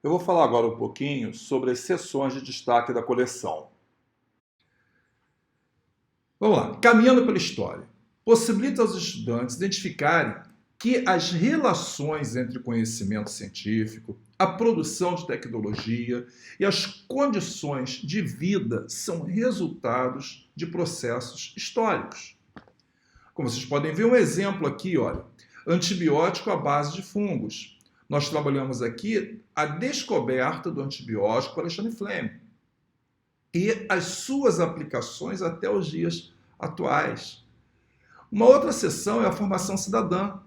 Eu vou falar agora um pouquinho sobre as seções de destaque da coleção. Vamos lá. Caminhando pela história. Possibilita aos estudantes identificarem que as relações entre o conhecimento científico, a produção de tecnologia e as condições de vida são resultados de processos históricos. Como vocês podem ver, um exemplo aqui, olha, antibiótico à base de fungos. Nós trabalhamos aqui a descoberta do antibiótico por Alexandre Fleming e as suas aplicações até os dias atuais. Uma outra seção é a formação cidadã.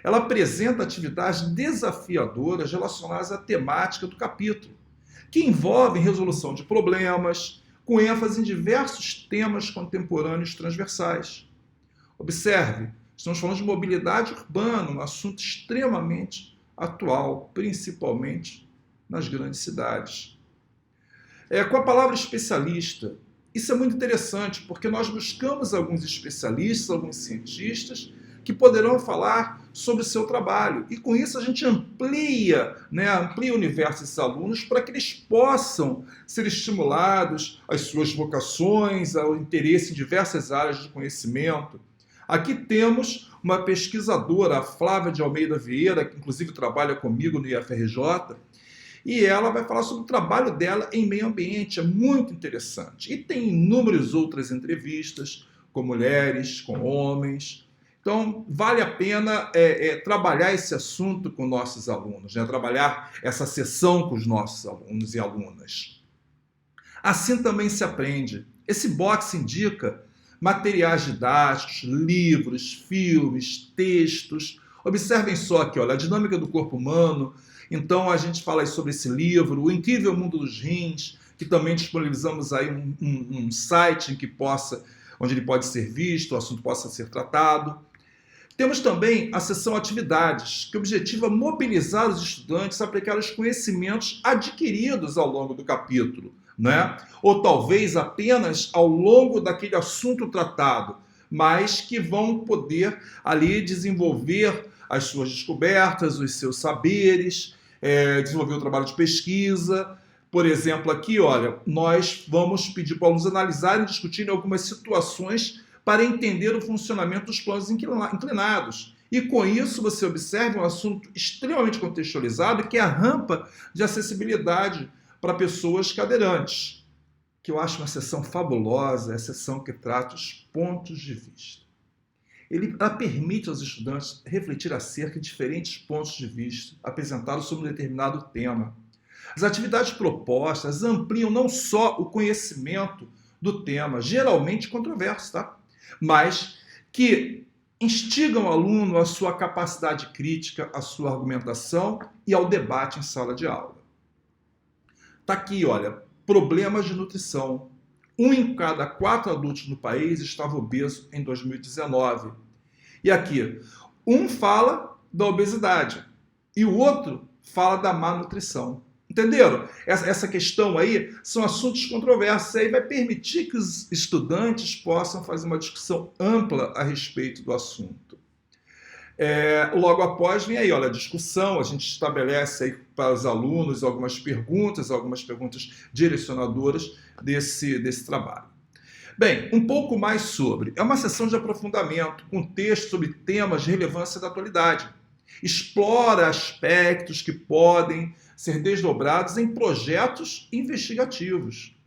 Ela apresenta atividades desafiadoras relacionadas à temática do capítulo, que envolvem resolução de problemas, com ênfase em diversos temas contemporâneos transversais. Observe, estamos falando de mobilidade urbana, um assunto extremamente atual, principalmente nas grandes cidades. Com a palavra especialista, isso é muito interessante, porque nós buscamos alguns especialistas, alguns cientistas, que poderão falar sobre o seu trabalho. E com isso a gente amplia o universo desses alunos para que eles possam ser estimulados às suas vocações, ao interesse em diversas áreas de conhecimento. Aqui temos uma pesquisadora, a Flávia de Almeida Vieira, que inclusive trabalha comigo no IFRJ, e ela vai falar sobre o trabalho dela em meio ambiente, é muito interessante. E tem inúmeras outras entrevistas com mulheres, com homens. Então, vale a pena trabalhar esse assunto com nossos alunos, trabalhar essa sessão com os nossos alunos e alunas. Assim também se aprende. Esse box indica materiais didáticos, livros, filmes, textos. Observem só aqui, olha, a dinâmica do corpo humano. Então a gente fala aí sobre esse livro, O Incrível Mundo dos Rins, que também disponibilizamos aí um site onde ele pode ser visto, o assunto possa ser tratado. Temos também a seção Atividades, que objetiva mobilizar os estudantes a aplicar os conhecimentos adquiridos ao longo do capítulo, ou talvez apenas ao longo daquele assunto tratado, mas que vão poder ali desenvolver as suas descobertas, os seus saberes, desenvolver o trabalho de pesquisa. Por exemplo, aqui, olha, nós vamos pedir para os alunos analisarem e discutirem algumas situações para entender o funcionamento dos planos inclinados. E com isso você observa um assunto extremamente contextualizado, que é a rampa de acessibilidade para pessoas cadeirantes, que eu acho uma sessão fabulosa, é a sessão que trata os pontos de vista. Ela permite aos estudantes refletir acerca de diferentes pontos de vista apresentados sobre um determinado tema. As atividades propostas ampliam não só o conhecimento do tema, geralmente controverso, mas que instigam o aluno à sua capacidade crítica, à sua argumentação e ao debate em sala de aula. Está aqui, olha, problemas de nutrição. 1 em cada 4 adultos no país estava obeso em 2019. E aqui, um fala da obesidade e o outro fala da má nutrição. Entenderam? Essa questão aí são assuntos controversos. Aí vai permitir que os estudantes possam fazer uma discussão ampla a respeito do assunto. Logo após vem aí, olha, a discussão, a gente estabelece aí para os alunos algumas perguntas direcionadoras desse trabalho. Bem, um pouco mais sobre. É uma sessão de aprofundamento, com texto sobre temas de relevância da atualidade. Explora aspectos que podem ser desdobrados em projetos investigativos.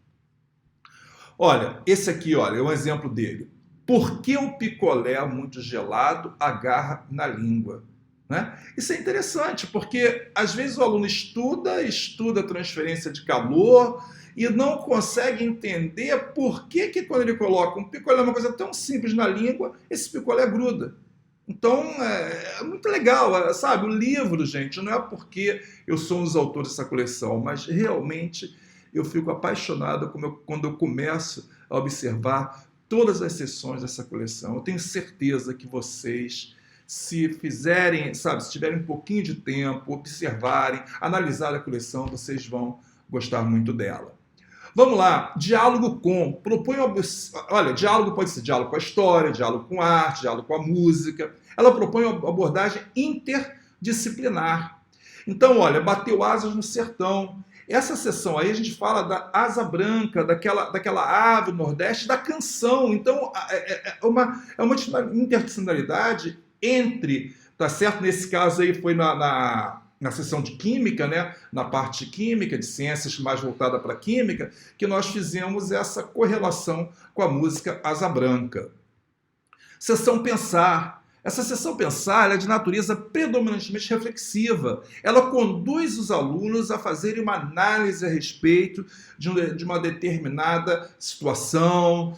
Olha, esse aqui, olha, é um exemplo dele. Por que o picolé muito gelado agarra na língua? Isso é interessante, porque às vezes o aluno estuda transferência de calor e não consegue entender por que quando ele coloca um picolé, uma coisa tão simples na língua, esse picolé gruda. Então, é muito legal, sabe? O livro, gente, não é porque eu sou um dos autores dessa coleção, mas realmente eu fico apaixonado quando eu começo a observar todas as sessões dessa coleção. Eu tenho certeza que vocês, se fizerem, sabe, se tiverem um pouquinho de tempo, observarem, analisarem a coleção, vocês vão gostar muito dela. Vamos lá, diálogo com. Olha, diálogo pode ser diálogo com a história, diálogo com a arte, diálogo com a música. Ela propõe uma abordagem interdisciplinar. Então, olha, bateu asas no sertão. Essa sessão aí a gente fala da asa branca, daquela ave do Nordeste, da canção. Então, é uma interdisciplinaridade entre, tá certo? Nesse caso aí foi na sessão de química, né? Na parte de química, de ciências mais voltada para química, que nós fizemos essa correlação com a música Asa Branca. Sessão Pensar. Essa sessão Pensar é de natureza predominantemente reflexiva. Ela conduz os alunos a fazerem uma análise a respeito de uma determinada situação,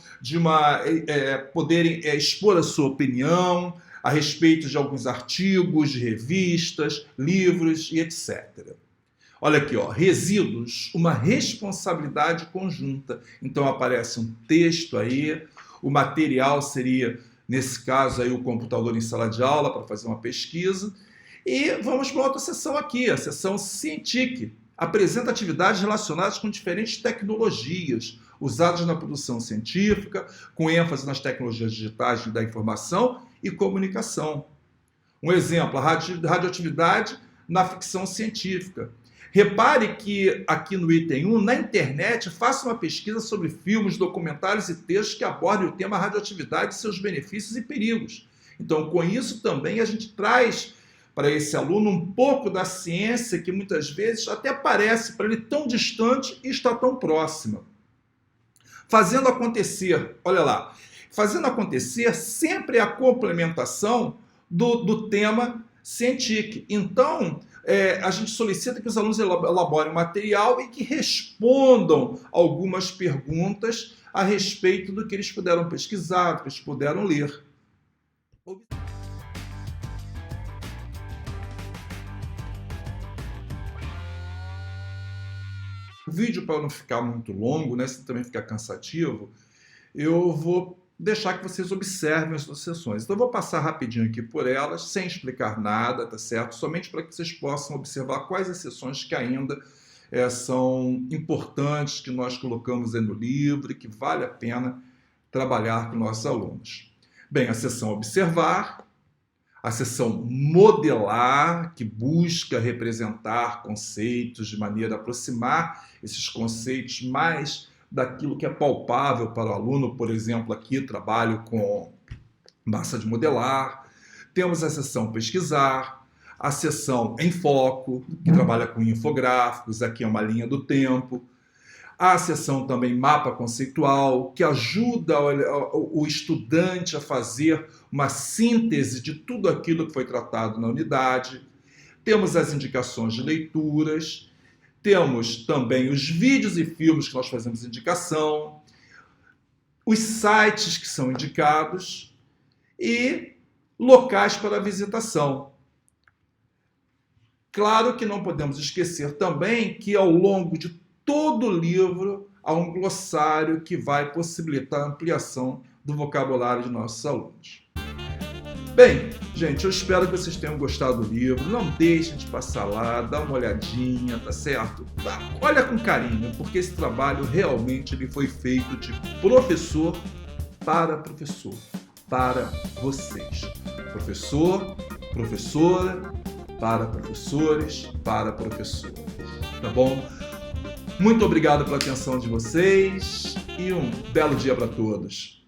poderem expor a sua opinião a respeito de alguns artigos, de revistas, livros e etc. Olha aqui, ó, resíduos, uma responsabilidade conjunta. Então aparece um texto aí, o material seria, nesse caso aí, o computador em sala de aula para fazer uma pesquisa. E vamos para outra sessão aqui, a sessão Cientique. Apresenta atividades relacionadas com diferentes tecnologias usadas na produção científica, com ênfase nas tecnologias digitais da informação e comunicação. Um exemplo, a radioatividade na ficção científica. Repare que aqui no item 1, na internet, faça uma pesquisa sobre filmes, documentários e textos que abordem o tema radioatividade, seus benefícios e perigos. Então, com isso também a gente traz para esse aluno um pouco da ciência que muitas vezes até parece para ele tão distante e está tão próxima. Fazendo acontecer, olha lá, fazendo acontecer sempre a complementação do tema Cientique. Então, a gente solicita que os alunos elaborem material e que respondam algumas perguntas a respeito do que eles puderam pesquisar, do que eles puderam ler. O vídeo, para não ficar muito longo, né, se também ficar cansativo, eu vou deixar que vocês observem as suas sessões. Então eu vou passar rapidinho aqui por elas, sem explicar nada, tá certo? Somente para que vocês possam observar quais as sessões que ainda são importantes, que nós colocamos aí no livro e que vale a pena trabalhar com nossos alunos. Bem, a sessão Observar, a sessão Modelar, que busca representar conceitos de maneira a aproximar esses conceitos mais daquilo que é palpável para o aluno. Por exemplo, aqui trabalho com massa de modelar. Temos a sessão Pesquisar, a sessão Em Foco, que trabalha com infográficos, aqui é uma linha do tempo. A sessão também Mapa Conceitual, que ajuda o estudante a fazer uma síntese de tudo aquilo que foi tratado na unidade. Temos as indicações de leituras, temos também os vídeos e filmes que nós fazemos indicação, os sites que são indicados e locais para visitação. Claro que não podemos esquecer também que ao longo de todo o livro há um glossário que vai possibilitar a ampliação do vocabulário de nossos alunos. Bem, gente, eu espero que vocês tenham gostado do livro. Não deixem de passar lá, dar uma olhadinha, tá certo? Olha com carinho, porque esse trabalho realmente ele foi feito de professor para professor, para vocês. Professor, professora, para professores, para professores. Tá bom? Muito obrigado pela atenção de vocês e um belo dia para todos.